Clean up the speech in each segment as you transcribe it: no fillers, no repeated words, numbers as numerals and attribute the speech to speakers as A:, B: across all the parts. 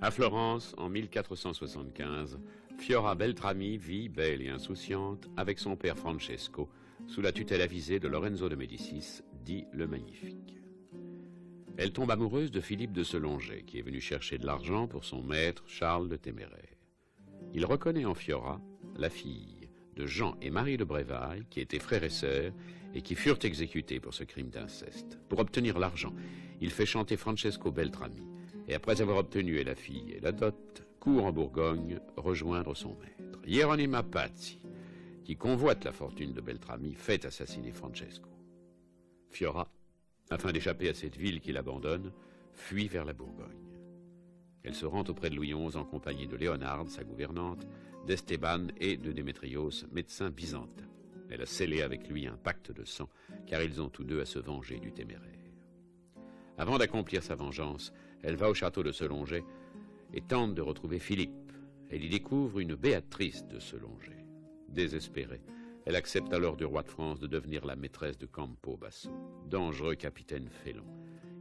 A: À Florence, en 1475, Fiora Beltrami vit, belle et insouciante, avec son père Francesco, sous la tutelle avisée de Lorenzo de Médicis, dit le Magnifique. Elle tombe amoureuse de Philippe de Selongey, qui est venu chercher de l'argent pour son maître Charles le Téméraire. Il reconnaît en Fiora la fille de Jean et Marie de Brévailles, qui étaient frères et sœurs, et qui furent exécutés pour ce crime d'inceste. Pour obtenir l'argent, il fait chanter Francesco Beltrami, et après avoir obtenu et la fille et la dot, court en Bourgogne rejoindre son maître. Hieronima Pazzi, qui convoite la fortune de Beltrami, fait assassiner Francesco. Fiora, afin d'échapper à cette ville qu'il abandonne, fuit vers la Bourgogne. Elle se rend auprès de Louis XI en compagnie de Léonarde, sa gouvernante, d'Esteban et de Démétrios, médecin byzantin. Elle a scellé avec lui un pacte de sang, car ils ont tous deux à se venger du Téméraire. Avant d'accomplir sa vengeance, elle va au château de Selongey et tente de retrouver Philippe. Elle y découvre une Béatrice de Selongey. Désespérée, elle accepte alors du roi de France de devenir la maîtresse de Campo Basso, dangereux capitaine félon.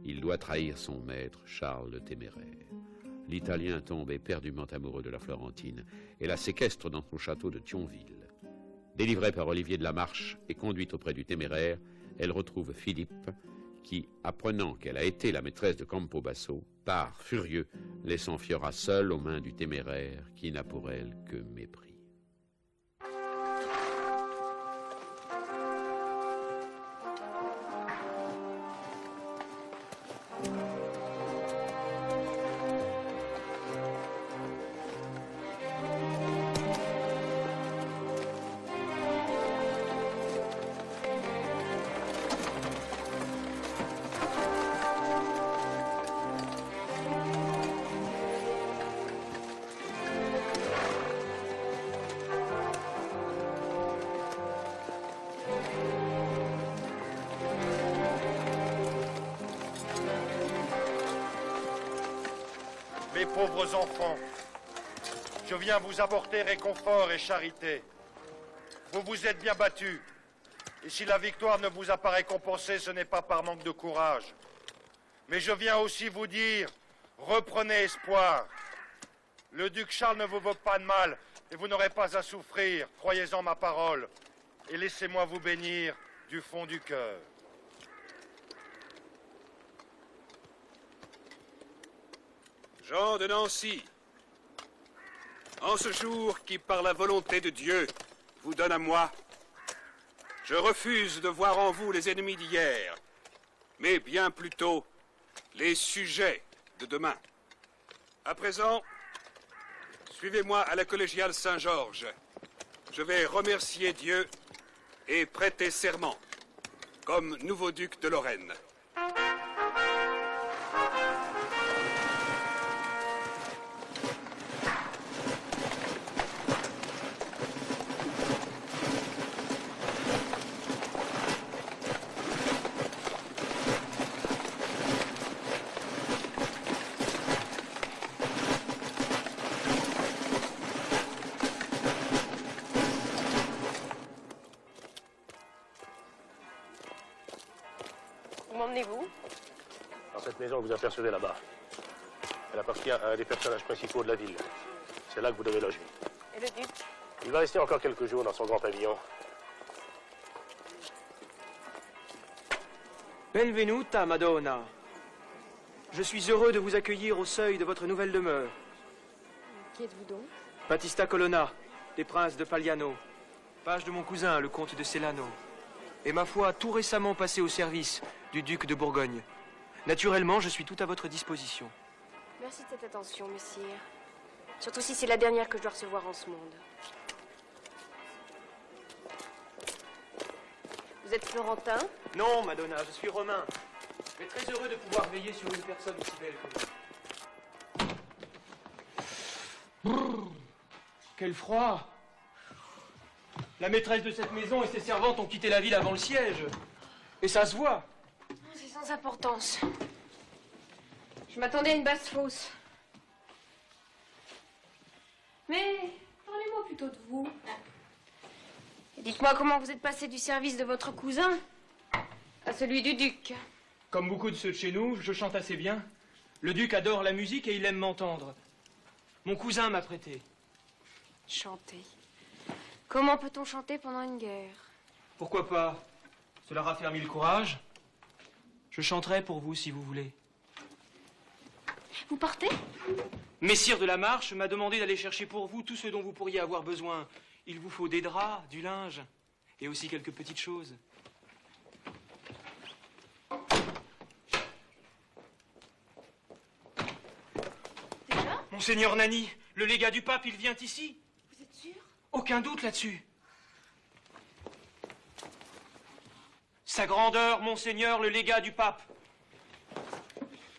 A: Il doit trahir son maître, Charles le Téméraire. L'Italien tombe éperdument amoureux de la Florentine et la séquestre dans son château de Thionville. Délivrée par Olivier de la Marche et conduite auprès du Téméraire, elle retrouve Philippe, qui, apprenant qu'elle a été la maîtresse de Campo Basso, part furieux, laissant Fiora seule aux mains du Téméraire, qui n'a pour elle que mépris.
B: Mes pauvres enfants, je viens vous apporter réconfort et charité. Vous vous êtes bien battus. Et si la victoire ne vous a pas récompensé, ce n'est pas par manque de courage. Mais je viens aussi vous dire, reprenez espoir. Le duc Charles ne vous veut pas de mal et vous n'aurez pas à souffrir. Croyez-en ma parole. Et laissez-moi vous bénir du fond du cœur.
C: Jean de Nancy, en ce jour qui, par la volonté de Dieu, vous donne à moi, je refuse de voir en vous les ennemis d'hier, mais bien plutôt les sujets de demain. À présent, suivez-moi à la collégiale Saint-Georges. Je vais remercier Dieu et prêter serment comme nouveau duc de Lorraine.
D: Où m'emmenez-vous?
E: Dans cette maison que vous apercevez là-bas. Elle appartient à un des personnages principaux de la ville. C'est là que vous devez loger.
D: Et le duc?
E: Il va rester encore quelques jours dans son grand pavillon.
F: Benvenuta, Madonna. Je suis heureux de vous accueillir au seuil de votre nouvelle demeure.
D: Qui êtes-vous donc?
F: Battista Colonna, des princes de Pagliano. Page de mon cousin, le comte de Celano. Et ma foi, tout récemment passé au service du duc de Bourgogne. Naturellement, je suis tout à votre disposition.
D: Merci de cette attention, messire. Surtout si c'est la dernière que je dois recevoir en ce monde. Vous êtes florentin?
F: Non, Madonna, je suis romain. mais très heureux de pouvoir veiller sur une personne aussi belle que vous. Brrr, quel froid! La maîtresse de cette maison et ses servantes ont quitté la ville avant le siège. Et ça se voit.
D: C'est sans importance. Je m'attendais à une basse fosse. Mais parlez-moi plutôt de vous. Et dites-moi comment vous êtes passé du service de votre cousin à celui du duc.
F: Comme beaucoup de ceux de chez nous, je chante assez bien. Le duc adore la musique et il aime m'entendre. Mon cousin m'a prêté.
D: Chanter. Comment peut-on chanter pendant une guerre?
F: Pourquoi pas? Cela raffermit le courage. Je chanterai pour vous si vous voulez.
D: Vous partez?
F: Messire de la Marche m'a demandé d'aller chercher pour vous tout ce dont vous pourriez avoir besoin. Il vous faut des draps, du linge et aussi quelques petites choses.
D: Déjà?
F: Monseigneur Nani, le légat du pape, il vient ici.
D: Vous êtes sûr?
F: Aucun doute là-dessus. Sa grandeur, Monseigneur, le légat du pape.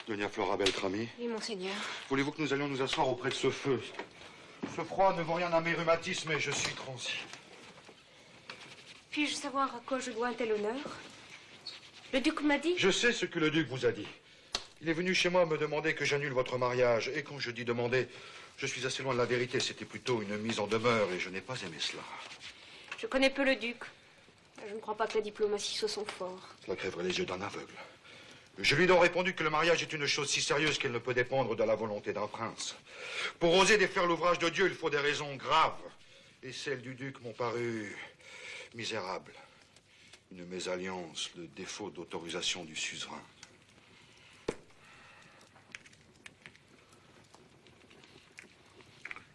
B: Doña Flora Beltrami,
D: Oui, monseigneur.
B: voulez-vous que nous allions nous asseoir auprès de ce feu? Ce froid ne vaut rien à mes rhumatismes et je suis transi.
D: Puis-je savoir à quoi je dois un tel honneur? Le duc m'a dit...
B: Je sais ce que le duc vous a dit. Il est venu chez moi me demander que j'annule votre mariage. Et quand je dis demander, je suis assez loin de la vérité. C'était plutôt une mise en demeure et je n'ai pas aimé cela.
D: Je connais peu le duc. Je ne crois pas que la diplomatie soit son fort.
B: Cela crèverait les yeux d'un aveugle. Je lui ai donc répondu que le mariage est une chose si sérieuse qu'elle ne peut dépendre de la volonté d'un prince. Pour oser défaire l'ouvrage de Dieu, il faut des raisons graves. Et celles du duc m'ont paru misérables. Une mésalliance, le défaut d'autorisation du suzerain.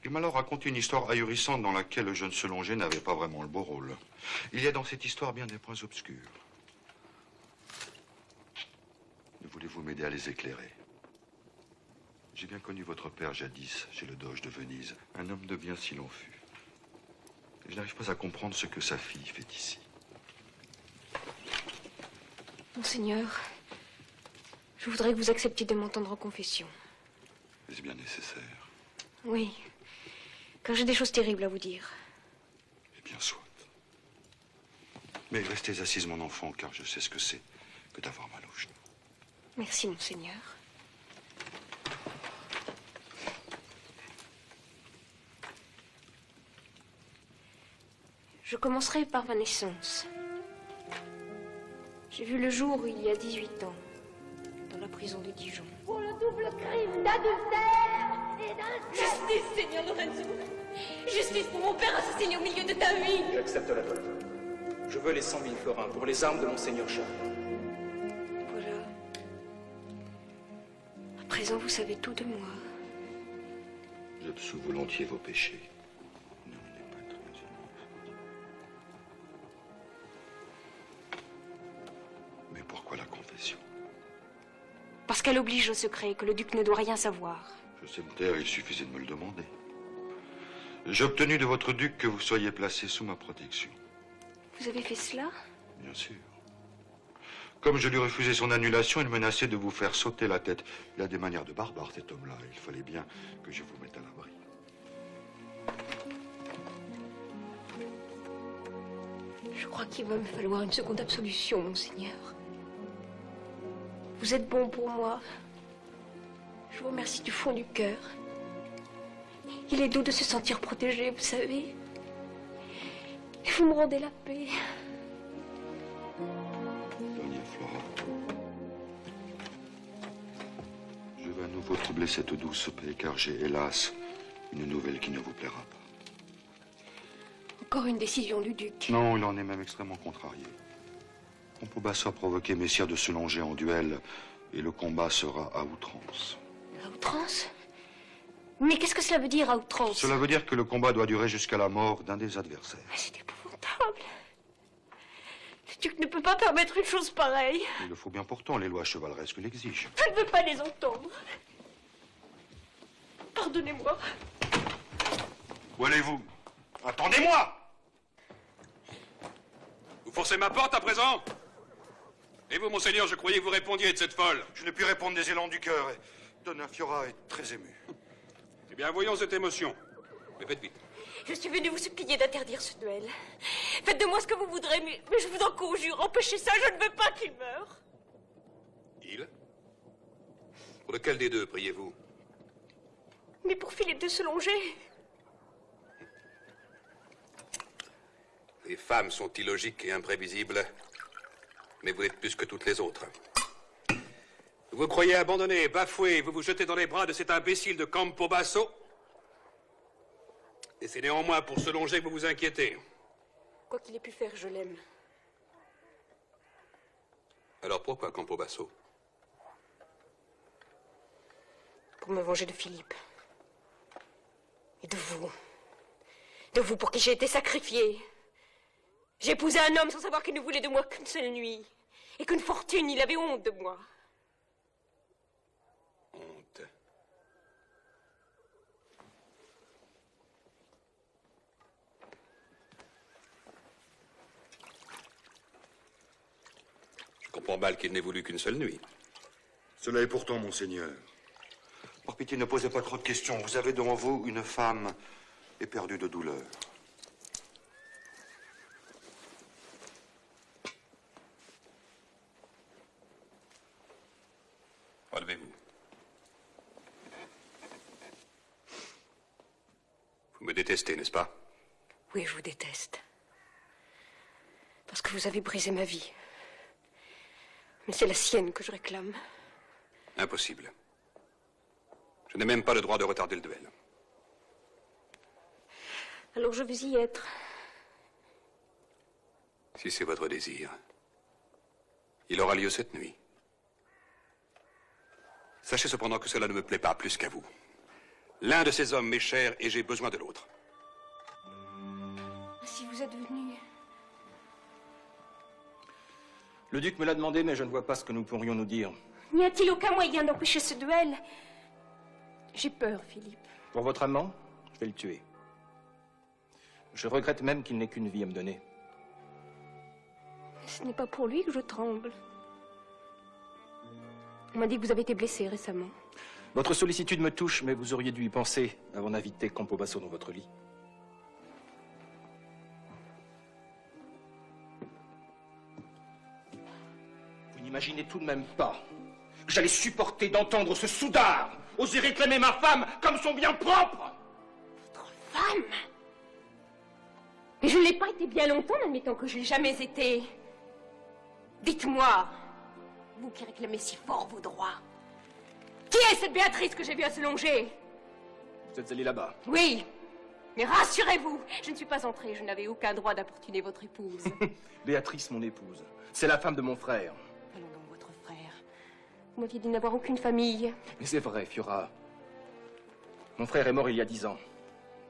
B: Il m'a alors raconté une histoire ahurissante dans laquelle le jeune Selongé n'avait pas vraiment le beau rôle. Il y a dans cette histoire bien des points obscurs. Ne voulez-vous m'aider à les éclairer? J'ai bien connu votre père jadis, chez le doge de Venise. Un homme de bien s'il en fut. Et je n'arrive pas à comprendre ce que sa fille fait ici.
D: Monseigneur, je voudrais que vous acceptiez de m'entendre en confession.
B: Est-ce bien nécessaire?
D: Oui, car j'ai des choses terribles à vous dire.
B: Eh bien, soit. Mais restez assise, mon enfant, car je sais ce que c'est que d'avoir mal aux genoux.
D: Merci, monseigneur. Je commencerai par ma naissance. J'ai vu le jour il y a 18 ans, dans la prison de Dijon.
G: Pour le double crime d'adultère et d'inceste.
D: Justice, Seigneur Lorenzo. Justice pour mon père assassiné au milieu de ta vie.
F: J'accepte la dot. Je veux les 100 000 florins pour les armes de Monseigneur Charles.
D: Voilà. À présent, vous savez tout de moi.
B: J'absous volontiers vos péchés. Ne menez pas très loin. Mais pourquoi la confession?
D: Parce qu'elle oblige au secret, que le duc ne doit rien savoir.
B: Je sais me taire, il suffisait de me le demander. J'ai obtenu de votre duc que vous soyez placé sous ma protection.
D: Vous avez fait cela?
B: Bien sûr. Comme je lui refusais son annulation, il menaçait de vous faire sauter la tête. Il a des manières de barbare, cet homme-là. Il fallait bien que je vous mette à l'abri.
D: Je crois qu'il va me falloir une seconde absolution, monseigneur. Vous êtes bon pour moi. Je vous remercie du fond du cœur. Il est doux de se sentir protégé, vous savez. Et vous me rendez la paix.
B: Doña Flora, je vais à nouveau troubler cette douce paix, car j'ai, hélas, une nouvelle qui ne vous plaira pas.
D: Encore une décision du duc.
B: Non, il en est même extrêmement contrarié. Montpaubassat a provoqué Messire de Selongé en duel, et le combat sera à outrance.
D: À outrance? Mais qu'est-ce que cela veut dire, à outrance?
B: Cela veut dire que le combat doit durer jusqu'à la mort d'un des adversaires.
D: Mais c'est épouvantable. Le duc ne peut pas permettre une chose pareille.
B: Il le faut bien pourtant, les lois chevaleresques l'exigent.
D: Je ne veux pas les entendre. Pardonnez-moi.
B: Où allez-vous? Attendez-moi!
C: Vous forcez ma porte à présent? Et vous, monseigneur, je croyais que vous répondiez de cette folle.
B: Je n'ai pu répondre des élans du cœur. Et Donna Fiora est très émue.
C: Eh bien, voyons cette émotion. Mais faites vite.
D: Je suis venue vous supplier d'interdire ce duel. Faites de moi ce que vous voudrez, mais je vous en conjure, empêchez ça, je ne veux pas qu'il meure.
C: Il? Pour lequel des deux priez-vous?
D: Mais pour Philippe de Solonger.
C: Les femmes sont illogiques et imprévisibles, mais vous êtes plus que toutes les autres. Vous vous croyez abandonné, bafoué, vous vous jetez dans les bras de cet imbécile de Campobasso. Et c'est néanmoins pour Solonger que vous vous inquiétez.
D: Quoi qu'il ait pu faire, je l'aime.
C: Alors pourquoi Campobasso?
D: Pour me venger de Philippe. Et de vous. De vous pour qui j'ai été sacrifiée. J'ai épousé un homme sans savoir qu'il ne voulait de moi qu'une seule nuit. Et qu'une fortune, il avait honte de moi.
C: Honte. Je comprends mal qu'il n'ait voulu qu'une seule nuit.
B: Cela est pourtant, monseigneur. Par pitié, ne posez pas trop de questions. Vous avez devant vous une femme éperdue de douleur.
C: Relevez-vous. Vous me détestez, n'est-ce pas?
D: Oui, je vous déteste. Parce que vous avez brisé ma vie. Mais c'est la sienne que je réclame.
C: Impossible. Je n'ai même pas le droit de retarder le duel.
D: Alors je veux y être.
C: Si c'est votre désir, il aura lieu cette nuit. Sachez cependant que cela ne me plaît pas plus qu'à vous. L'un de ces hommes m'est cher et j'ai besoin de l'autre.
D: Si vous êtes venu...
F: Le duc me l'a demandé, mais je ne vois pas ce que nous pourrions nous dire.
D: N'y a-t-il aucun moyen d'empêcher ce duel? J'ai peur, Philippe.
F: Pour votre amant, je vais le tuer. Je regrette même qu'il n'ait qu'une vie à me donner.
D: Ce n'est pas pour lui que je tremble. On m'a dit que vous avez été blessé récemment.
F: Votre sollicitude me touche, mais vous auriez dû y penser avant d'inviter Campobasso dans votre lit. Vous n'imaginez tout de même pas que j'allais supporter d'entendre ce soudard oser réclamer ma femme comme son bien propre.
D: Votre femme? Mais je ne l'ai pas été bien longtemps, n'admettant que je l'ai jamais été. Dites-moi, vous qui réclamez si fort vos droits, qui est cette Béatrice que j'ai vue à Solonger?
F: Vous êtes allé là-bas.
D: Oui, mais rassurez-vous, je ne suis pas entrée, je n'avais aucun droit d'importuner votre épouse.
F: Béatrice, mon épouse, c'est la femme de mon frère.
D: Allons donc, votre frère. Vous m'aviez dit n'avoir aucune famille.
F: Mais c'est vrai, Fiora. Mon frère est mort il y a 10 ans.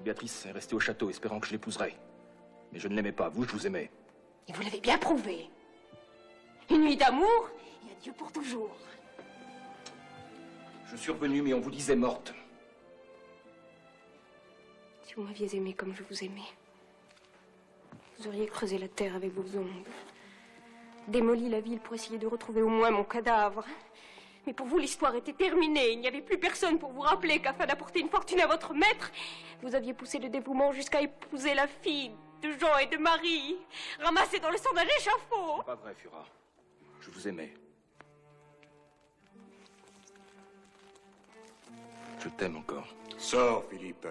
F: Béatrice est restée au château espérant que je l'épouserais. Mais je ne l'aimais pas, vous, je vous aimais.
D: Et vous l'avez bien prouvé. Une nuit d'amour et adieu pour toujours.
F: Je suis revenu, mais on vous disait morte.
D: Si vous m'aviez aimé comme je vous aimais, vous auriez creusé la terre avec vos ongles, démoli la ville pour essayer de retrouver au moins mon cadavre. Mais pour vous, l'histoire était terminée. Il n'y avait plus personne pour vous rappeler qu'afin d'apporter une fortune à votre maître, vous aviez poussé le dévouement jusqu'à épouser la fille de Jean et de Marie, ramassée dans le sang d'un échafaud.
F: C'est pas vrai, Fiora. Je vous aimais. Je t'aime encore.
C: Sors, Philippe.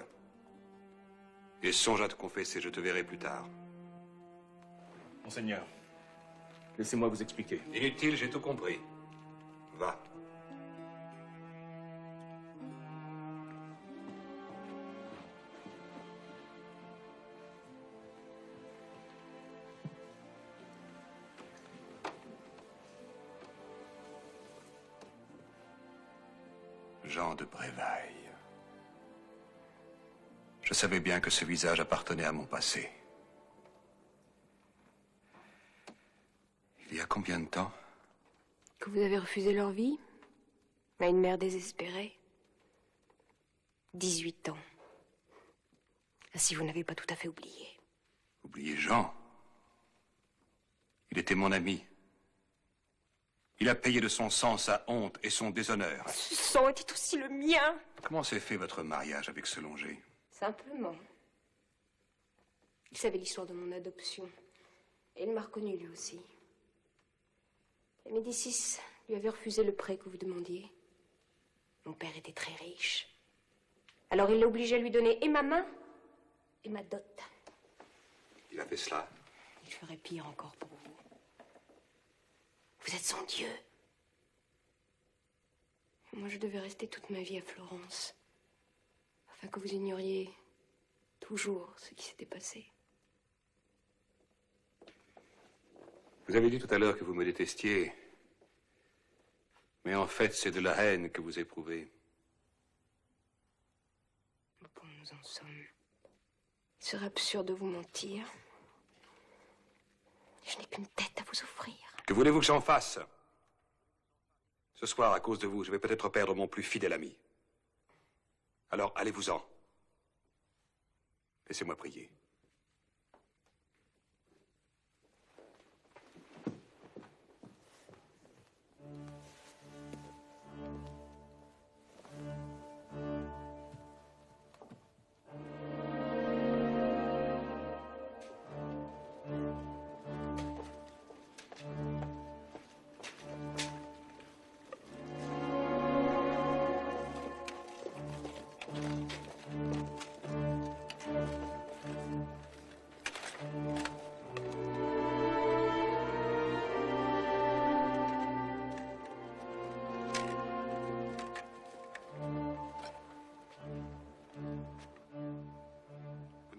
C: Et songe à te confesser, je te verrai plus tard.
F: Monseigneur, laissez-moi vous expliquer.
C: Inutile, j'ai tout compris. Va. Jean de Brévaille. Je savais bien que ce visage appartenait à mon passé. Il y a combien de temps?
D: Que vous avez refusé leur vie à une mère désespérée. 18 ans. Ainsi, vous n'avez pas tout à fait oublié.
C: Oubliez Jean. Il était mon ami. Il a payé de son sang sa honte et son déshonneur.
D: Ce sang était aussi le mien.
C: Comment s'est fait votre mariage avec ce Longer?
D: Simplement. Il savait l'histoire de mon adoption. Et il m'a reconnu lui aussi. Les Médicis lui avaient refusé le prêt que vous demandiez. Mon père était très riche. Alors il l'a obligé à lui donner et ma main et ma dot.
C: Il a fait cela.
D: Il ferait pire encore pour vous. Vous êtes son Dieu. Moi, je devais rester toute ma vie à Florence, afin que vous ignoriez toujours ce qui s'était passé.
C: Vous avez dit tout à l'heure que vous me détestiez. Mais en fait, c'est de la haine que vous éprouvez.
D: Au point où nous en sommes, il serait absurde de vous mentir. Je n'ai qu'une tête à vous offrir.
C: Que voulez-vous que j'en fasse? Ce soir, à cause de vous, je vais peut-être perdre mon plus fidèle ami. Alors, allez-vous-en. Laissez-moi prier.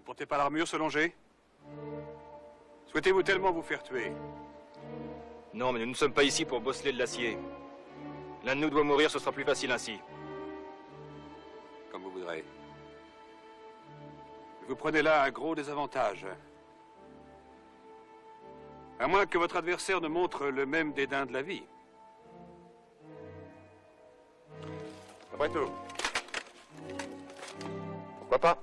C: Portez pas l'armure, ce Longer? Souhaitez-vous tellement vous faire tuer?
F: Non, mais nous ne sommes pas ici pour bosseler de l'acier. L'un de nous doit mourir, ce sera plus facile ainsi.
C: Comme vous voudrez. Vous prenez là un gros désavantage. À moins que votre adversaire ne montre le même dédain de la vie. Après tout. Pourquoi pas?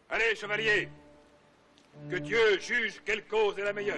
C: Allez, chevalier, que Dieu juge quelle cause est la meilleure.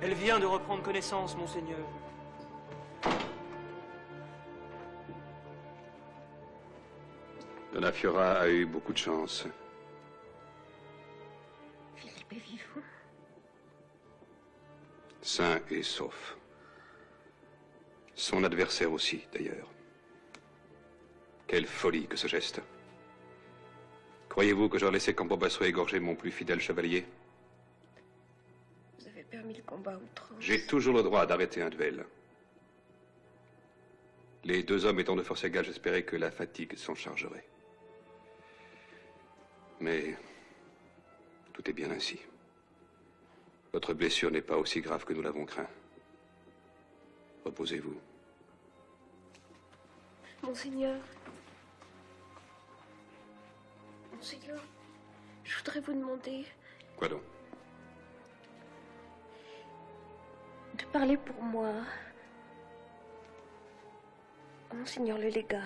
F: Elle vient de reprendre connaissance, monseigneur.
C: Donna Fiora a eu beaucoup de chance.
D: Philippe est vivant.
C: Sain et sauf. Son adversaire aussi, d'ailleurs. Quelle folie que ce geste. Croyez-vous que j'aurais laissé Campobasso égorger mon plus fidèle chevalier?
D: Vous avez permis le combat à outrance.
C: J'ai toujours le droit d'arrêter un duel. Les deux hommes étant de force égale, j'espérais que la fatigue s'en chargerait. Mais tout est bien ainsi. Votre blessure n'est pas aussi grave que nous l'avons craint. Reposez-vous.
D: Monseigneur. Monseigneur, je voudrais vous demander
C: Quoi donc?
D: de parler pour moi. Monseigneur le légat.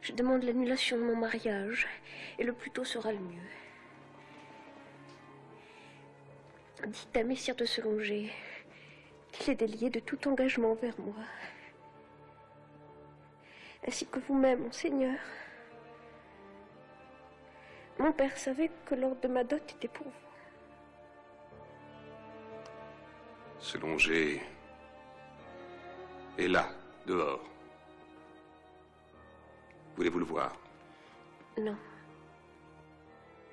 D: Je demande l'annulation de mon mariage, et le plus tôt sera le mieux. Dites à Messire de Selonger qu'il est délié de tout engagement envers moi. Ainsi que vous-même, monseigneur. Mon père savait que l'ordre de ma dot était pour vous.
C: Selonger est là, dehors. Voulez-vous le voir?
D: Non.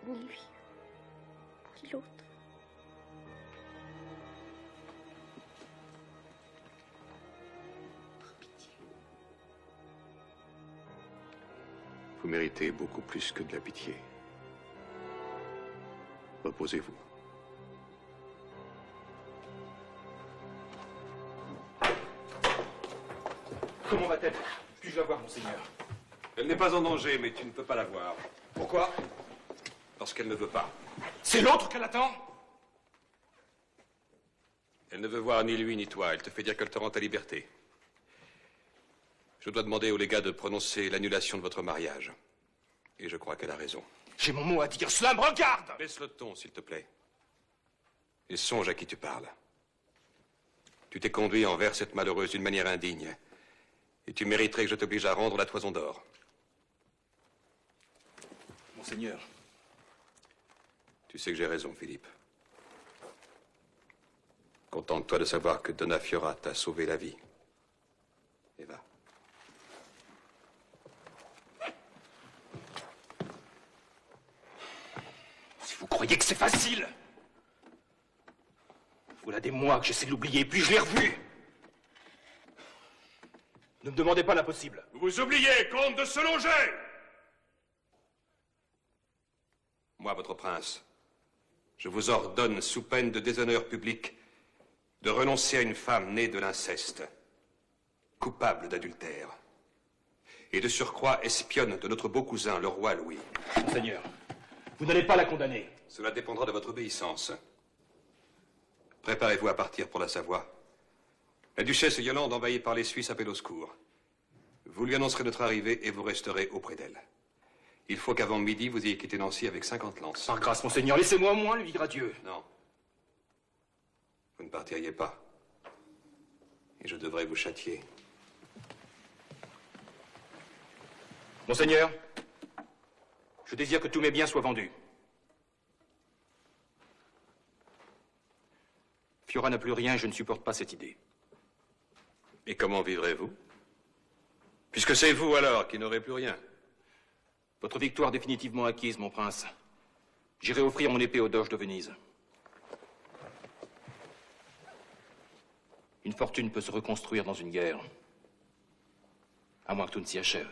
D: Ni lui, ni l'autre.
C: Vous méritez beaucoup plus que de la pitié. Reposez-vous.
H: Comment va-t-elle? Puis-je la voir, monseigneur?
C: Elle n'est pas en danger, mais tu ne peux pas la voir.
H: Pourquoi?
C: Parce qu'elle ne veut pas.
H: C'est l'autre qu'elle attend?
C: Elle ne veut voir ni lui ni toi. Elle te fait dire qu'elle te rend ta liberté. Je dois demander au légat de prononcer l'annulation de votre mariage. Et je crois qu'elle a raison.
H: J'ai mon mot à dire. Cela me regarde!
C: Baisse le ton, s'il te plaît. Et songe à qui tu parles. Tu t'es conduit envers cette malheureuse d'une manière indigne. Et tu mériterais que je t'oblige à rendre la toison d'or.
H: Monseigneur.
C: Tu sais que j'ai raison, Philippe. Contente-toi de savoir que Donna Fiora t'a sauvé la vie. Et va.
H: Si vous croyez que c'est facile! Voilà des mois que j'essaie de l'oublier, puis je l'ai revu! Ne me demandez pas l'impossible.
C: Vous oubliez, comte de Selonger! Moi, votre prince, je vous ordonne, sous peine de déshonneur public, de renoncer à une femme née de l'inceste, coupable d'adultère, et de surcroît espionne de notre beau cousin, le roi Louis.
H: Monseigneur, vous n'allez pas la condamner.
C: Cela dépendra de votre obéissance. Préparez-vous à partir pour la Savoie. La duchesse Yolande, envahie par les Suisses, appelle au secours. Vous lui annoncerez notre arrivée et vous resterez auprès d'elle. Il faut qu'avant midi, vous ayez quitté Nancy avec 50 lances.
H: Par grâce, monseigneur, laissez-moi au moins lui dire adieu.
C: Non. Vous ne partiriez pas. Et je devrais vous châtier.
H: Monseigneur, je désire que tous mes biens soient vendus. Fiora n'a plus rien et je ne supporte pas cette idée.
C: Et comment vivrez-vous? Puisque c'est vous, alors, qui n'aurez plus rien.
H: Votre victoire définitivement acquise, mon prince. J'irai offrir mon épée au doge de Venise. Une fortune peut se reconstruire dans une guerre. À moins que tout ne s'y achève.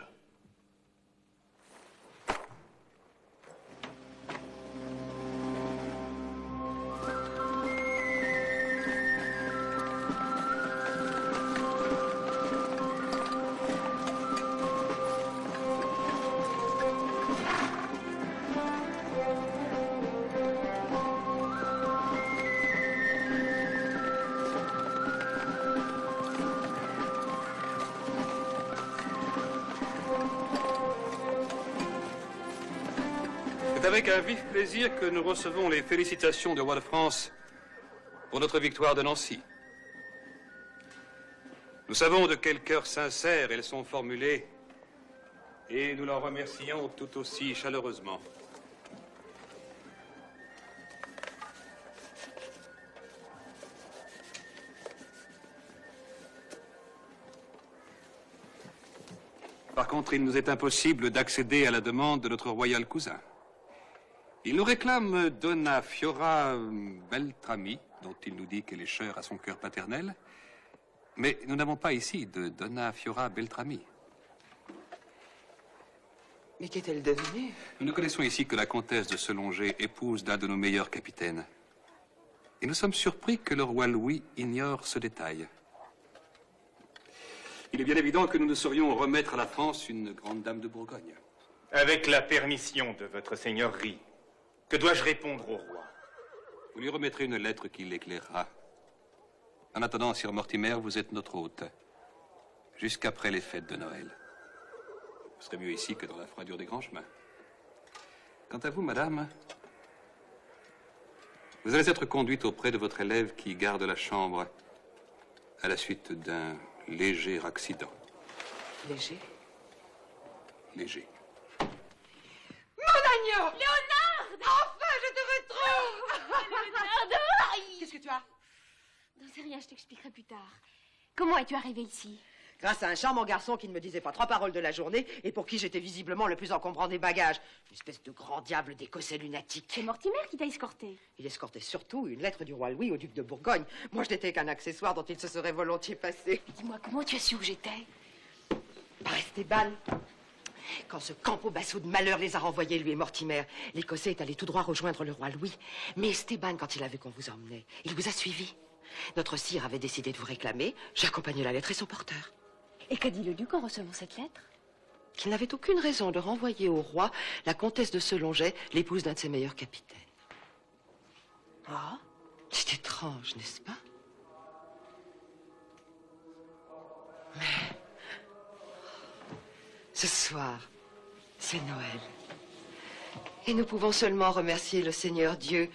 C: C'est avec un vif plaisir que nous recevons les félicitations du roi de France pour notre victoire de Nancy. Nous savons de quel cœur sincère elles sont formulées et nous l'en remercions tout aussi chaleureusement. Par contre, il nous est impossible d'accéder à la demande de notre royal cousin. Il nous réclame Donna Fiora Beltrami, dont il nous dit qu'elle est chère à son cœur paternel, mais nous n'avons pas ici de Donna Fiora Beltrami.
I: Mais qu'est-elle devenue?
C: Nous ne connaissons ici que la comtesse de Selongé, épouse d'un de nos meilleurs capitaines. Et nous sommes surpris que le roi Louis ignore ce détail. Il est bien évident que nous ne saurions remettre à la France une grande dame de Bourgogne.
J: Avec la permission de votre seigneurie, que dois-je répondre au roi?
C: Vous lui remettrez une lettre qui l'éclairera. En attendant, Sir Mortimer, vous êtes notre hôte. Jusqu'après les fêtes de Noël. Vous serez mieux ici que dans la froidure des grands chemins. Quant à vous, madame, vous allez être conduite auprès de votre élève qui garde la chambre à la suite d'un léger accident.
I: Léger?
C: Léger.
I: Mon agneau!
G: Léonard!
I: Enfin, je te retrouve!
G: Léonard!
D: Qu'est-ce que tu as? Non, c'est rien, je t'expliquerai plus tard. Comment es-tu arrivé ici?
I: Grâce à un charmant garçon qui ne me disait pas 3 paroles de la journée et pour qui j'étais visiblement le plus encombrant des bagages. Une espèce de grand diable d'écossais lunatique.
D: C'est Mortimer qui t'a escorté.
I: Il escortait surtout une lettre du roi Louis au duc de Bourgogne. Moi, je n'étais qu'un accessoire dont il se serait volontiers passé.
D: Dis-moi, comment tu as su où j'étais?
I: Par Esteban. Quand ce campo basso de malheur les a renvoyés, lui et Mortimer, l'Écossais est allé tout droit rejoindre le roi Louis. Mais Esteban, quand il a vu qu'on vous emmenait, il vous a suivi. Notre sire avait décidé de vous réclamer. J'ai accompagné la lettre et son porteur.
D: Et qu'a dit le duc en recevant cette lettre?
I: Qu'il n'avait aucune raison de renvoyer au roi la comtesse de Selongé, l'épouse d'un de ses meilleurs capitaines. Ah, c'est étrange, n'est-ce pas? Mais ce soir, c'est Noël. Et nous pouvons seulement remercier le Seigneur Dieu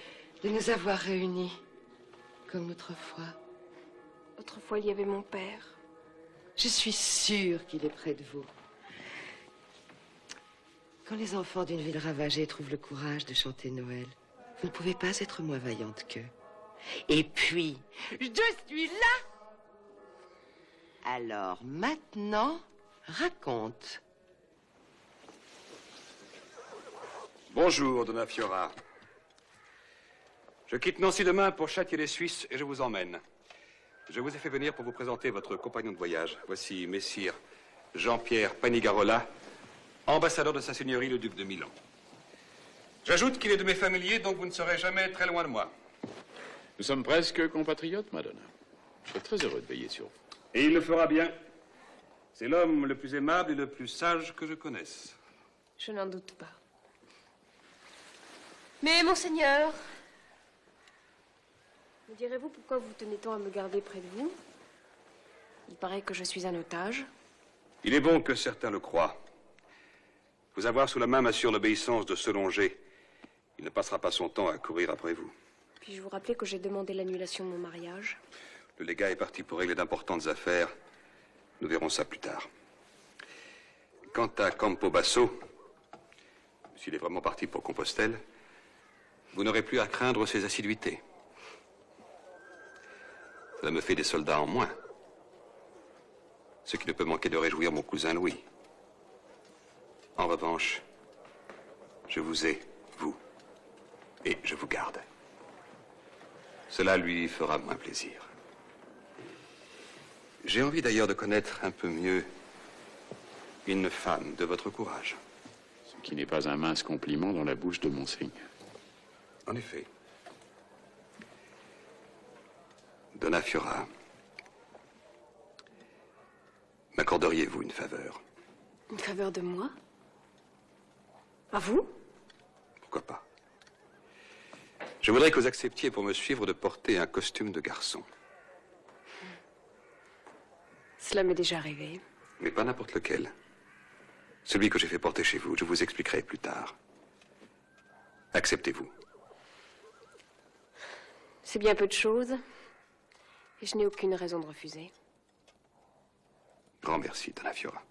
I: de nous avoir réunis comme autrefois.
D: Autrefois, il y avait mon père.
I: Je suis sûre qu'il est près de vous. Quand les enfants d'une ville ravagée trouvent le courage de chanter Noël, vous ne pouvez pas être moins vaillante qu'eux. Et puis, je suis là! Alors maintenant, raconte.
C: Bonjour, Donna Fiora. Je quitte Nancy demain pour châtier les Suisses et je vous emmène. Je vous ai fait venir pour vous présenter votre compagnon de voyage. Voici Messire Jean-Pierre Panigarola, ambassadeur de sa seigneurie, le duc de Milan. J'ajoute qu'il est de mes familiers, donc vous ne serez jamais très loin de moi.
A: Nous sommes presque compatriotes, Madonna. Je serai très heureux de veiller sur vous.
C: Et il le fera bien. C'est l'homme le plus aimable et le plus sage que je connaisse.
D: Je n'en doute pas. Mais, monseigneur, me direz-vous pourquoi vous tenez tant à me garder près de vous? Il paraît que je suis un otage.
C: Il est bon que certains le croient. Vous avoir sous la main m'assure l'obéissance de Selongé. Il ne passera pas son temps à courir après vous.
D: Puis-je vous rappeler que j'ai demandé l'annulation de mon mariage?
C: Le légat est parti pour régler d'importantes affaires. Nous verrons ça plus tard. Quant à Campo Basso, s'il est vraiment parti pour Compostelle, vous n'aurez plus à craindre ses assiduités. Cela me fait des soldats en moins. Ce qui ne peut manquer de réjouir mon cousin Louis. En revanche, je vous ai, vous, et je vous garde. Cela lui fera moins plaisir. J'ai envie d'ailleurs de connaître un peu mieux une femme de votre courage.
A: Ce qui n'est pas un mince compliment dans la bouche de Monseigneur.
C: En effet. Donna Fiora, m'accorderiez-vous une faveur?
D: Une faveur de moi? À vous?
C: Pourquoi pas? Je voudrais que vous acceptiez pour me suivre de porter un costume de garçon.
D: Cela m'est déjà arrivé.
C: Mais pas n'importe lequel. Celui que j'ai fait porter chez vous, je vous expliquerai plus tard. Acceptez-vous.
D: C'est bien peu de choses. Et je n'ai aucune raison de refuser.
C: Grand merci, Donna Fiora.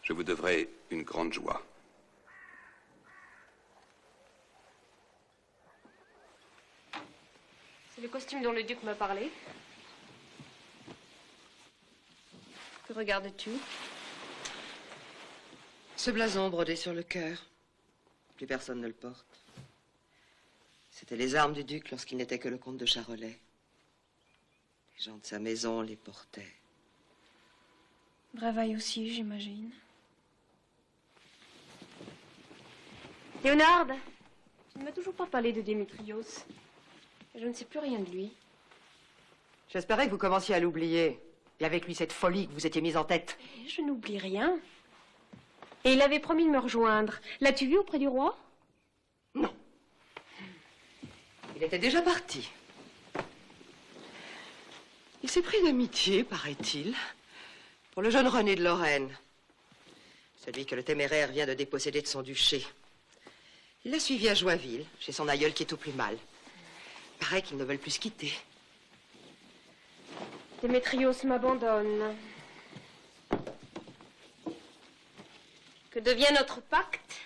C: Je vous devrai une grande joie.
D: C'est le costume dont le duc m'a parlé. Que regardes-tu?
I: Ce blason brodé sur le cœur. Plus personne ne le porte. C'était les armes du duc lorsqu'il n'était que le comte de Charolais. Les gens de sa maison les portaient.
D: Bravaille aussi, j'imagine. Léonard, tu ne m'as toujours pas parlé de Démétrios. Je ne sais plus rien de lui.
I: J'espérais que vous commenciez à l'oublier. Et avec lui, cette folie que vous étiez mise en tête.
D: Je n'oublie rien. Et il avait promis de me rejoindre. L'as-tu vu auprès du roi?
I: Non. Il était déjà parti. Il s'est pris d'amitié, paraît-il, pour le jeune René de Lorraine. Celui que le téméraire vient de déposséder de son duché. Il l'a suivi à Joinville, chez son aïeul qui est au plus mal. Il paraît qu'ils ne veulent plus se quitter.
D: Démétrios m'abandonne. Que devient notre pacte?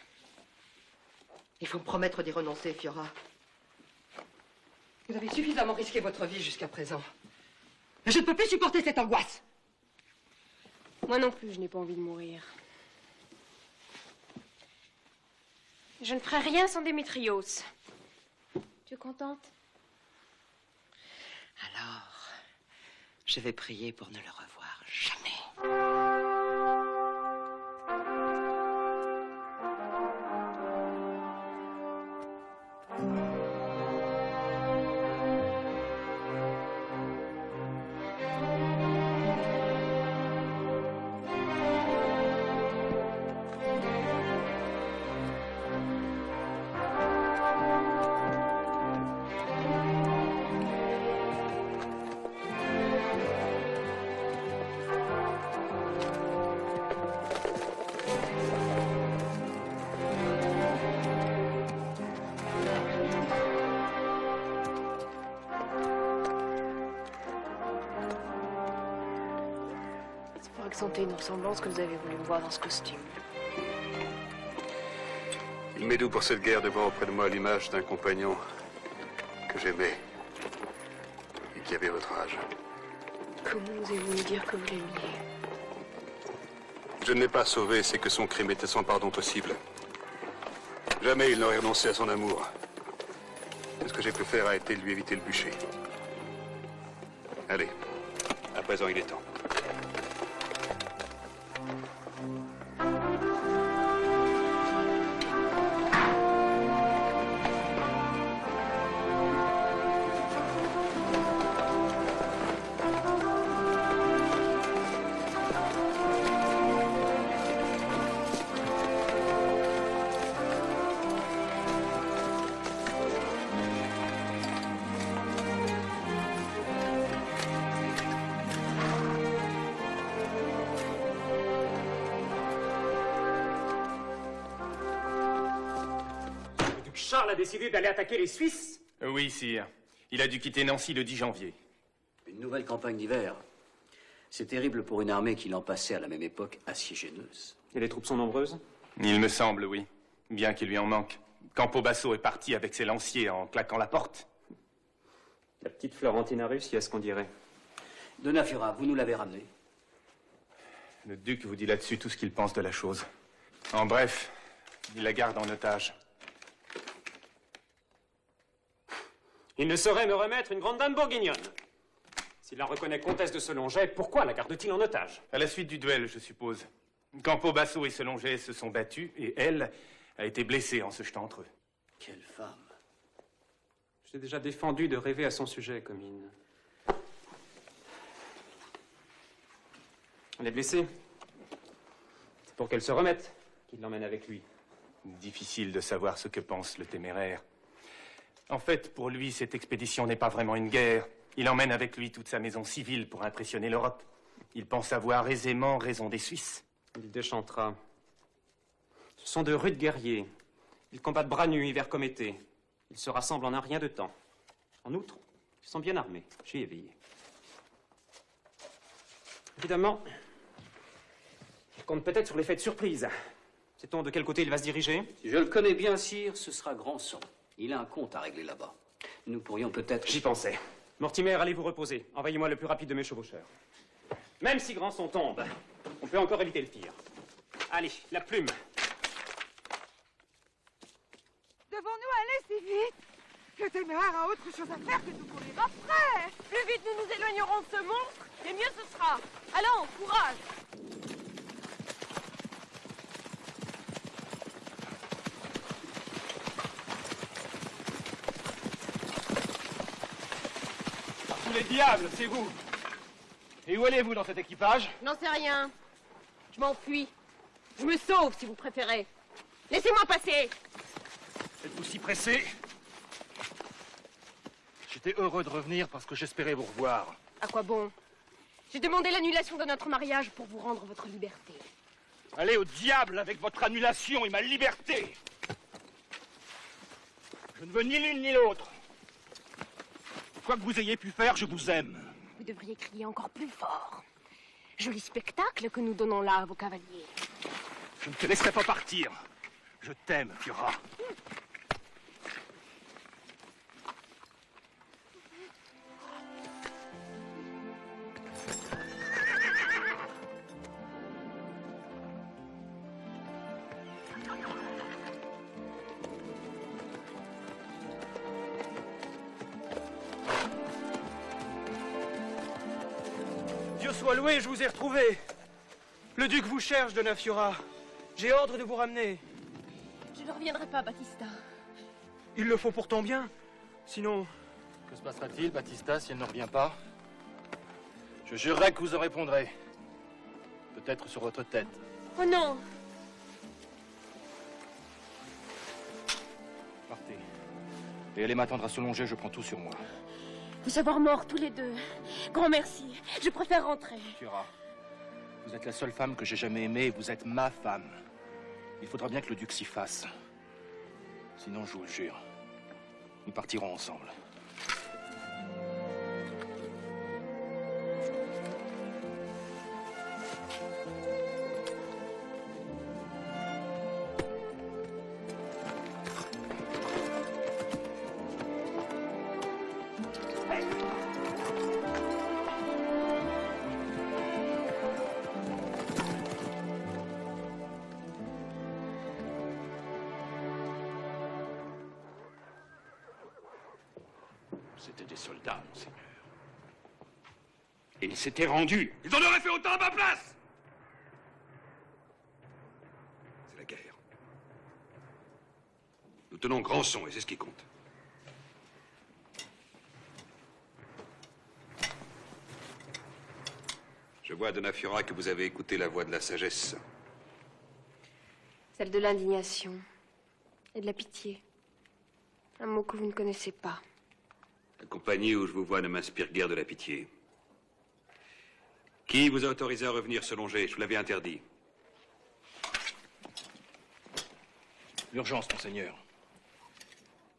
I: Il faut me promettre d'y renoncer, Fiora. Vous avez suffisamment risqué votre vie jusqu'à présent. Mais je ne peux plus supporter cette angoisse.
D: Moi non plus, je n'ai pas envie de mourir. Je ne ferai rien sans Démétrios. Tu es contente?
I: Alors, je vais prier pour ne le revoir jamais.
D: Accentuer une ressemblance que vous avez voulu me voir dans ce costume.
C: Il m'est doux pour cette guerre de voir auprès de moi l'image d'un compagnon que j'aimais et qui avait votre âge.
D: Comment osez-vous me dire que vous l'aimiez?
C: Je ne l'ai pas sauvé, c'est que son crime était sans pardon possible. Jamais il n'aurait renoncé à son amour. Tout ce que j'ai pu faire a été de lui éviter le bûcher. Allez, à présent il est temps.
K: Charles a décidé d'aller attaquer les Suisses?
J: Oui, sire. Il a dû quitter Nancy le 10 janvier.
L: Une nouvelle campagne d'hiver. C'est terrible pour une armée qui l'an passé à la même époque assiégée Neuss.
F: Et les troupes sont nombreuses?
J: Il me semble, oui. Bien qu'il lui en manque. Campobasso est parti avec ses lanciers en claquant la porte.
F: La petite Florentine a réussi à ce qu'on dirait.
L: Donna Fiora, vous nous l'avez ramené.
J: Le duc vous dit là-dessus tout ce qu'il pense de la chose. En bref, il la garde en otage.
K: Il ne saurait me remettre une grande dame bourguignonne. S'il la reconnaît comtesse de Selonget, pourquoi la garde-t-il en otage?
J: À la suite du duel, je suppose. Campobasso et Selonget se sont battus et elle a été blessée en se jetant entre eux.
L: Quelle femme.
K: Je t'ai déjà défendu de rêver à son sujet, Comines. Elle est blessée. C'est pour qu'elle se remette qu'il l'emmène avec lui.
J: Difficile de savoir ce que pense le téméraire. En fait, pour lui, cette expédition n'est pas vraiment une guerre. Il emmène avec lui toute sa maison civile pour impressionner l'Europe. Il pense avoir aisément raison des Suisses.
K: Il déchantera. Ce sont de rudes guerriers. Ils combattent bras nus, hiver comme été. Ils se rassemblent en un rien de temps. En outre, ils sont bien armés. J'y ai veillé. Évidemment, il compte peut-être sur l'effet de surprise. Sait-on de quel côté il va se diriger?
L: Si je le connais bien, sire, ce sera Grandson. Il a un compte à régler là-bas. Nous pourrions peut-être...
K: J'y pensais. Mortimer, allez vous reposer. Envoyez-moi le plus rapide de mes chevaucheurs. Même si Grandson tombe, on peut encore éviter le pire. Allez, la plume.
M: Devons-nous aller si vite? Le téméraire a autre chose à faire que de courir après.
D: Plus vite nous nous éloignerons de ce monstre, et mieux ce sera. Allons, courage!
B: Tous les diables, c'est vous. Et où allez-vous dans cet équipage?
D: J'en sais rien. Je m'enfuis. Je me sauve, si vous préférez. Laissez-moi passer.
B: Êtes-vous si pressé? J'étais heureux de revenir parce que j'espérais vous revoir.
D: À quoi bon? J'ai demandé l'annulation de notre mariage pour vous rendre votre liberté.
B: Allez au diable avec votre annulation et ma liberté. Je ne veux ni l'une ni l'autre. Quoi que vous ayez pu faire, je vous aime.
D: Vous devriez crier encore plus fort. Joli spectacle que nous donnons là à vos cavaliers.
B: Je ne te laisserai pas partir. Je t'aime, Fiora.
F: Dieu soit loué, je vous ai retrouvé. Le duc vous cherche, Donna Fiora. J'ai ordre de vous ramener.
D: Je ne reviendrai pas, Battista.
F: Il le faut pourtant bien. Sinon...
B: Que se passera-t-il, Battista, si elle ne revient pas? Je jurerai que vous en répondrez. Peut-être sur votre tête.
D: Oh non!
B: Partez. Et allez m'attendre à Solongé, je prends tout sur moi.
D: Vous avoir mort tous les deux. Grand merci. Je préfère rentrer.
B: Fiora, vous êtes la seule femme que j'ai jamais aimée et vous êtes ma femme. Il faudra bien que le duc s'y fasse. Sinon, je vous le jure, nous partirons ensemble.
C: C'était des soldats, monseigneur. Et ils s'étaient rendus. Ils en auraient fait autant à ma place! C'est la guerre. Nous tenons Grandson et c'est ce qui compte. Je vois, Donna Fiora, que vous avez écouté la voix de la sagesse.
D: Celle de l'indignation et de la pitié. Un mot que vous ne connaissez pas.
C: La compagnie où je vous vois ne m'inspire guère de la pitié. Qui vous a autorisé à revenir se longer? Je vous l'avais interdit.
J: L'urgence, monseigneur.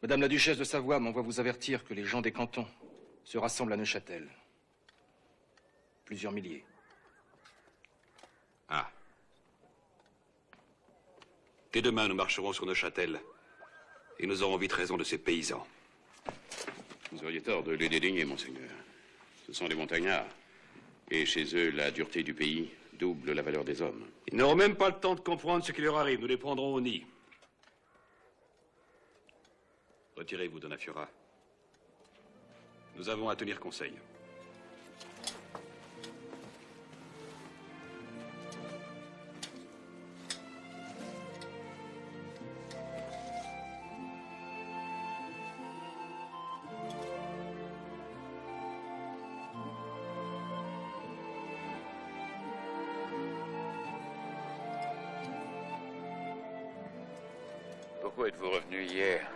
J: Madame la duchesse de Savoie m'envoie vous avertir que les gens des cantons se rassemblent à Neuchâtel. Plusieurs milliers.
C: Ah. Dès demain, nous marcherons sur Neuchâtel. Et nous aurons vite raison de ces paysans.
A: Vous auriez tort de les dédaigner, monseigneur. Ce sont des montagnards. Et chez eux, la dureté du pays double la valeur des hommes.
C: Ils n'auront même pas le temps de comprendre ce qui leur arrive. Nous les prendrons au nid. Retirez-vous, Donna Fiora. Nous avons à tenir conseil.
N: Pourquoi êtes-vous revenu hier?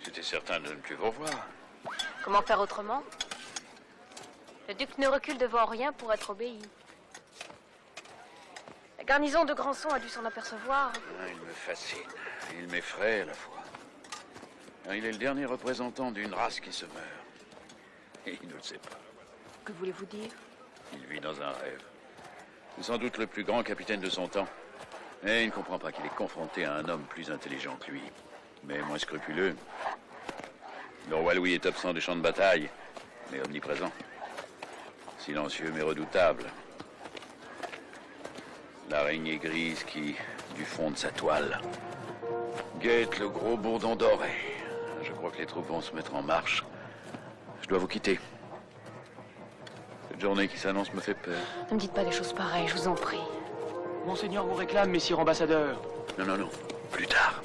N: J'étais certain de ne plus vous revoir.
D: Comment faire autrement? Le duc ne recule devant rien pour être obéi. La garnison de Grandson a dû s'en apercevoir.
A: Ah, il me fascine. Il m'effraie à la fois. Car il est le dernier représentant d'une race qui se meurt. Et il ne le sait pas.
D: Que voulez-vous dire?
A: Il vit dans un rêve. C'est sans doute le plus grand capitaine de son temps. Et il ne comprend pas qu'il est confronté à un homme plus intelligent que lui, mais moins scrupuleux. Le roi Louis est absent des champs de bataille, mais omniprésent. Silencieux mais redoutable. L'araignée grise qui, du fond de sa toile, guette le gros bourdon doré. Je crois que les troupes vont se mettre en marche. Je dois vous quitter. Cette journée qui s'annonce me fait peur.
D: Ne me dites pas des choses pareilles, je vous en prie.
F: Monseigneur vous réclame, messire ambassadeur.
A: Non, non, non. Plus tard.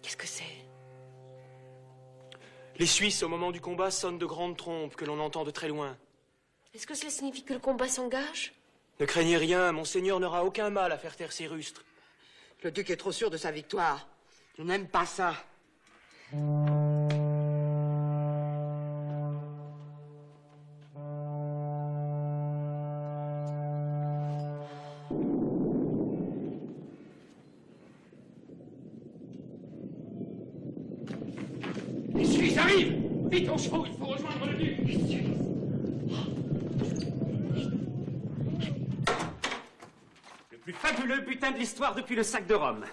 D: Qu'est-ce que c'est?
F: Les Suisses, au moment du combat, sonnent de grandes trompes que l'on entend de très loin.
D: Est-ce que cela signifie que le combat s'engage?
F: Ne craignez rien, Monseigneur n'aura aucun mal à faire taire ces rustres.
I: Le duc est trop sûr de sa victoire. Je n'aime pas ça.
N: Les Suisses arrivent! Vite aux chevaux, il faut rejoindre le duc!
K: Le plus fabuleux butin de l'histoire depuis le sac de Rome.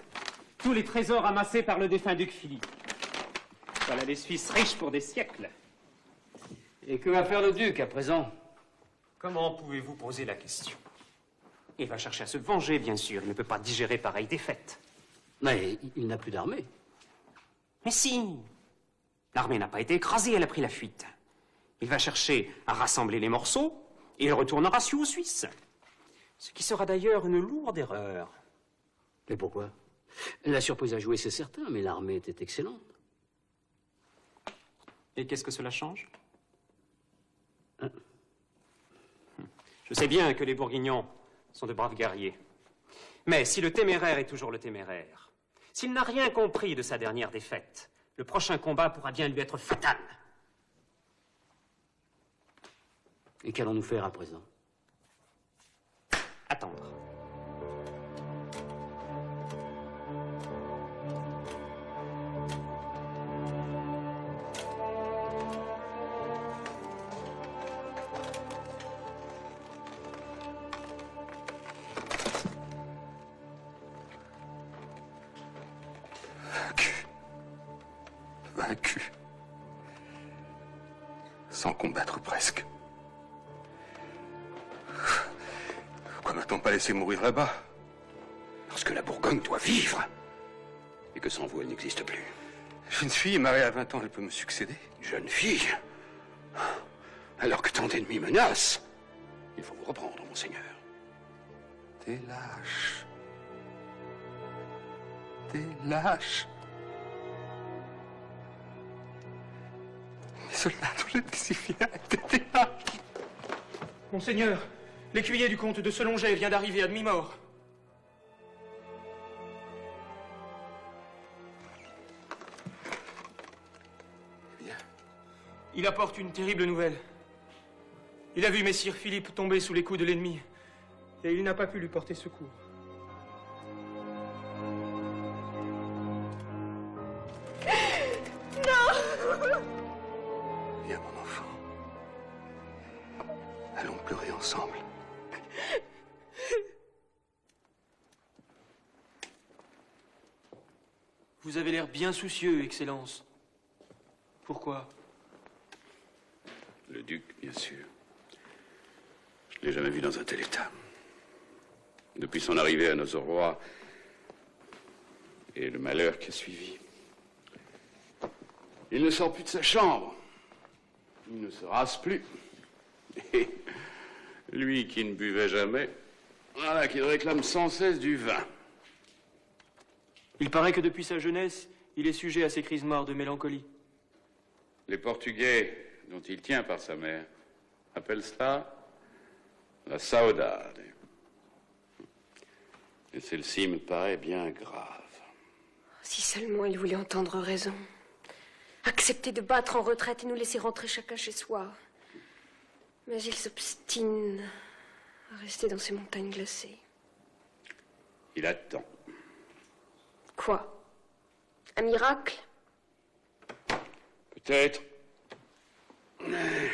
K: Tous les trésors amassés par le défunt duc Philippe. Voilà les Suisses riches pour des siècles.
L: Et que va faire le duc à présent?
K: Comment pouvez-vous poser la question? Il va chercher à se venger, bien sûr. Il ne peut pas digérer pareille défaite.
L: Mais il n'a plus d'armée.
K: Mais si! L'armée n'a pas été écrasée, elle a pris la fuite. Il va chercher à rassembler les morceaux et il retournera aux Suisses. Ce qui sera d'ailleurs une lourde erreur.
L: Mais pourquoi? La surprise a joué, c'est certain, mais l'armée était excellente.
K: Et qu'est-ce que cela change? Je sais bien que les Bourguignons sont de braves guerriers. Mais si le téméraire est toujours le téméraire, s'il n'a rien compris de sa dernière défaite, le prochain combat pourra bien lui être fatal.
L: Et qu'allons-nous faire à présent?
K: Attendre.
O: Vaincu. Sans combattre presque. Pourquoi m'a-t-on pas laissé mourir là-bas?
N: Parce que la Bourgogne doit vivre. Et que sans vous, elle n'existe plus.
O: Jeune fille, mariée à 20 ans, elle peut me succéder?
N: Jeune fille? Alors que tant d'ennemis menacent, il faut vous reprendre, monseigneur.
O: T'es lâche. T'es lâche. Les soldats dont j'étais si fier étaient lâches.
F: Monseigneur, l'écuyer du comte de Selonget vient d'arriver à demi-mort.
O: Bien.
F: Il apporte une terrible nouvelle. Il a vu messire Philippe tomber sous les coups de l'ennemi, et il n'a pas pu lui porter secours.
O: Viens, mon enfant. Allons pleurer ensemble.
F: Vous avez l'air bien soucieux, Excellence. Pourquoi?
N: Le duc, bien sûr. Je ne l'ai jamais vu dans un tel état. depuis son arrivée à Nosoroa et le malheur qui a suivi. Il ne sort plus de sa chambre. Il ne se rase plus. Et lui qui ne buvait jamais, voilà qu'il réclame sans cesse du vin.
F: Il paraît que depuis sa jeunesse, il est sujet à ces crises noires de mélancolie.
N: Les Portugais, dont il tient par sa mère, appellent cela la saudade. Et celle-ci me paraît bien grave.
D: Si seulement il voulait entendre raison. Accepter de battre en retraite et nous laisser rentrer chacun chez soi. Mais il s'obstine à rester dans ces montagnes glacées.
N: Il attend.
D: Quoi? Un miracle?
N: Peut-être. Mais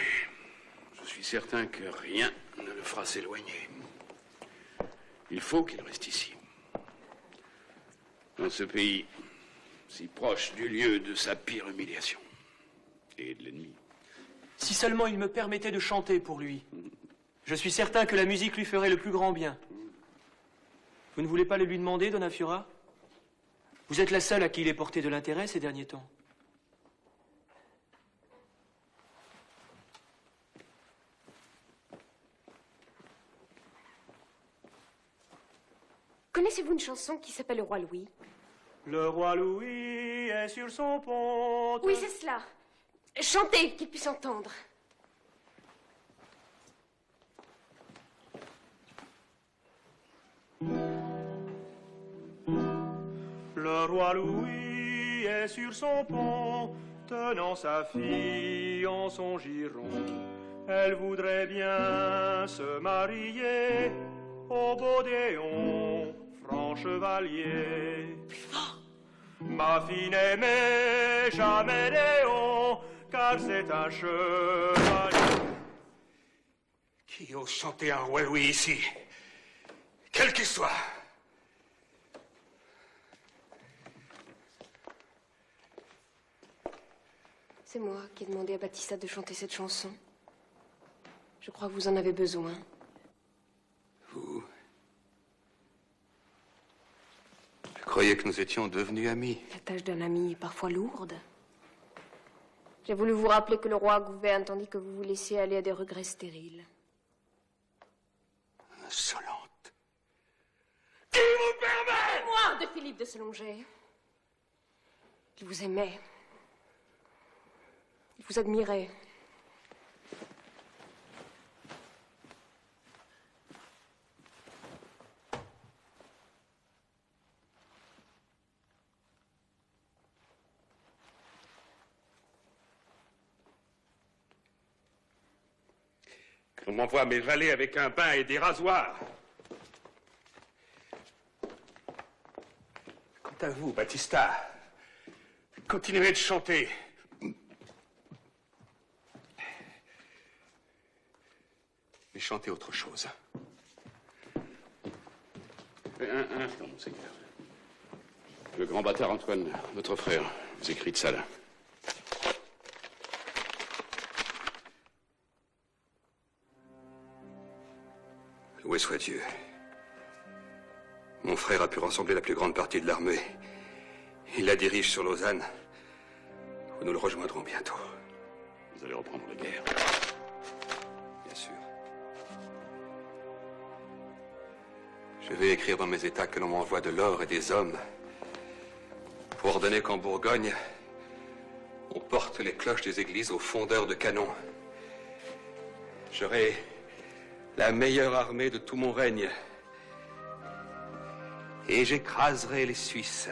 N: je suis certain que rien ne le fera s'éloigner. Il faut qu'il reste ici. Dans ce pays, si proche du lieu de sa pire humiliation. Et de l'ennemi.
F: Si seulement il me permettait de chanter pour lui. Je suis certain que la musique lui ferait le plus grand bien. Vous ne voulez pas le lui demander, Donna Fiora? Vous êtes la seule à qui il ait porté de l'intérêt ces derniers temps.
D: Connaissez-vous une chanson qui s'appelle Le Roi Louis?
F: Le roi Louis est sur son pont.
D: Oui, c'est cela. Chantez, qu'il puisse entendre.
F: Le roi Louis est sur son pont, tenant sa fille en son giron. Elle voudrait bien se marier au beau Déon, franc chevalier. Ma fille n'aimait jamais Déon, car c'est un chevalier.
N: Qui ose chanter un roi Louis ici? Quel qu'il soit.
D: C'est moi qui ai demandé à Battista de chanter cette chanson. Je crois que vous en avez besoin.
O: Vous? Je croyais que nous étions devenus amis.
D: La tâche d'un ami est parfois lourde. J'ai voulu vous rappeler que le roi gouverne tandis que vous vous laissez aller à des regrets stériles.
O: Insolente.
N: Qui vous permet?
D: Moi, de Philippe de Selongey. Il vous aimait. Il vous admirait.
N: Qu'on m'envoie mes valets avec un bain et des rasoirs. Quant à vous, Battista, continuez de chanter.
O: Mais chantez autre chose.
N: Un instant, monseigneur. Le grand bâtard Antoine, votre frère, vous écrit de ça là.
O: Loué soit Dieu. Mon frère a pu rassembler la plus grande partie de l'armée. Il la dirige sur Lausanne, où nous le rejoindrons bientôt.
N: Vous allez reprendre la guerre.
O: Bien sûr. Je vais écrire dans mes états que l'on m'envoie de l'or et des hommes pour ordonner qu'en Bourgogne, on porte les cloches des églises aux fondeurs de canons. J'aurai la meilleure armée de tout mon règne. Et j'écraserai les Suisses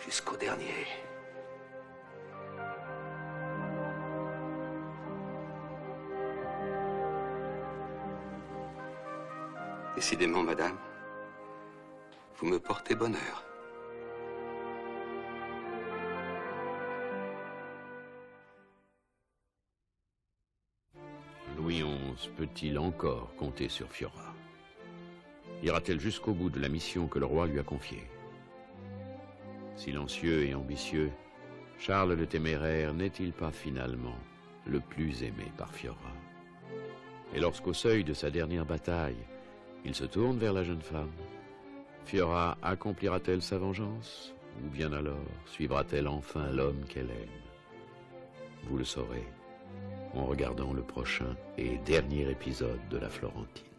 O: jusqu'au dernier. Décidément, madame, vous me portez bonheur.
A: Louis XI peut-il encore compter sur Fiora? Ira-t-elle jusqu'au bout de la mission que le roi lui a confiée? Silencieux et ambitieux, Charles le Téméraire n'est-il pas finalement le plus aimé par Fiora? Et lorsqu'au seuil de sa dernière bataille, Il se tourne vers la jeune femme. Fiora accomplira-t-elle sa vengeance? Ou bien alors suivra-t-elle enfin l'homme qu'elle aime? Vous le saurez en regardant le prochain et dernier épisode de La Florentine.